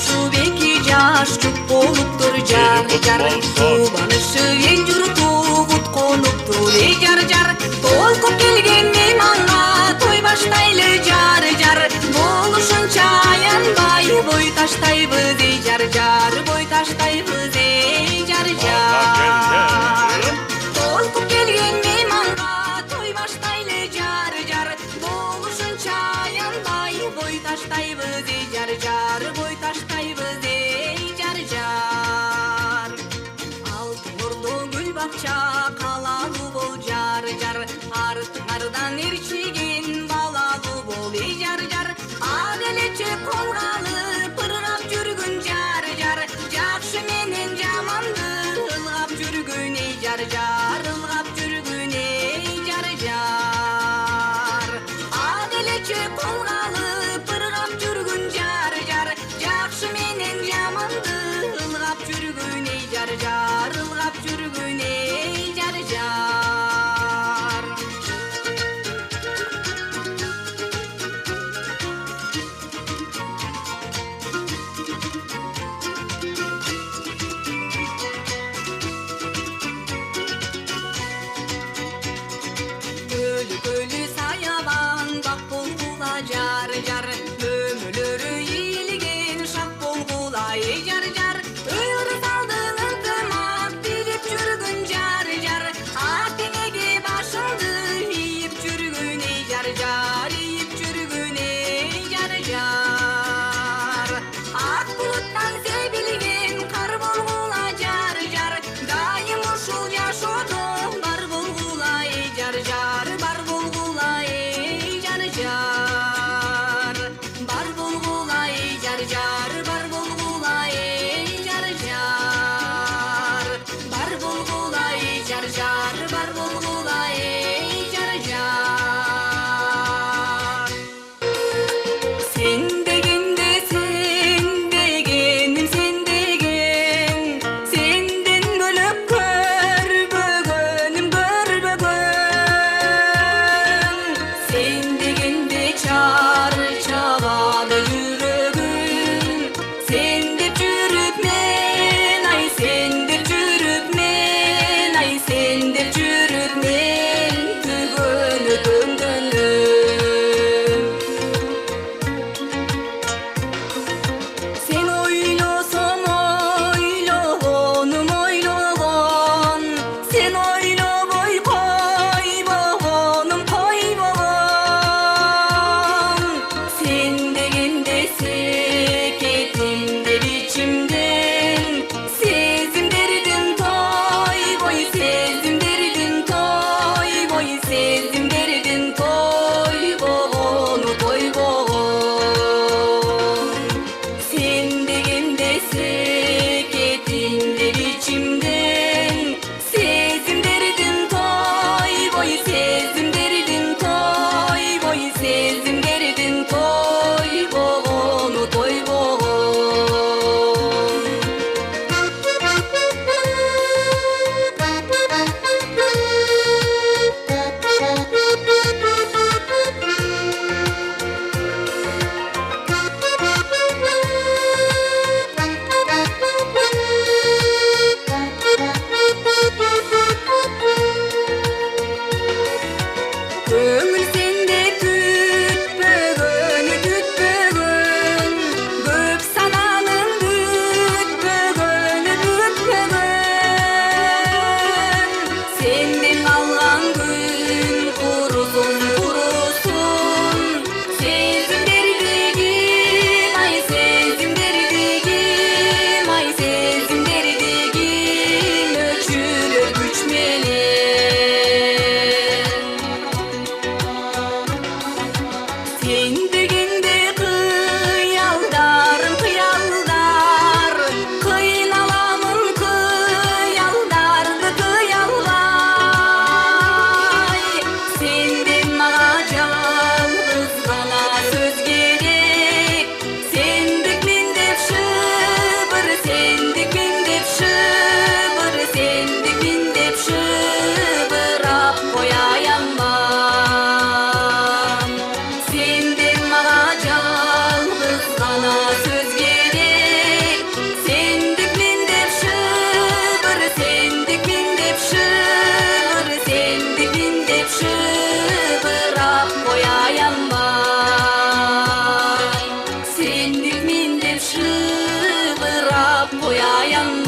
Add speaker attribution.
Speaker 1: болчу беки жаш жүк болуптур жар жар тубанышы эл журту кут конуптур эй жар жар толкуп келген мейманга той баштайлы жар жар болушунча аянбай бой таштайбыз эй жар жар бой таштайбыз эй жар жар толкуп келген мейманга той баштайлы жар жар болушунча аянбай бой таштайбыз эй жар жар бой таштайбыз эй жар жар алтын ордо гүл бакча калалуу бол жар жар артыңардан ээрчиген балалуу бол эй жар жар ак элече колгалы пыргап жүргүн жар жар жакшы менен жаманды ылгап жүргүн эй жар жар ылгап жүргүн эй жар жар ак элече колгалы пыргап жүргүн жар жар жакшы менен жаманды ылгап жүргүн эй жар жар ылгап жүргүн эй жар жар көлү көлү саябан бак болгула жар жар өмөлөрү ийилген шак болгула эй жар жар ыр салдың ынтымак билип жүргүн жар жар ак теңеге башыңды ийип жүргүн эй жар жар ийип жүргүн эй жар жар ак булуттан себилген кар болгула жар жар дайым ушул жашоодо бар болгула эй жар жар бар болгула эй жар жар аян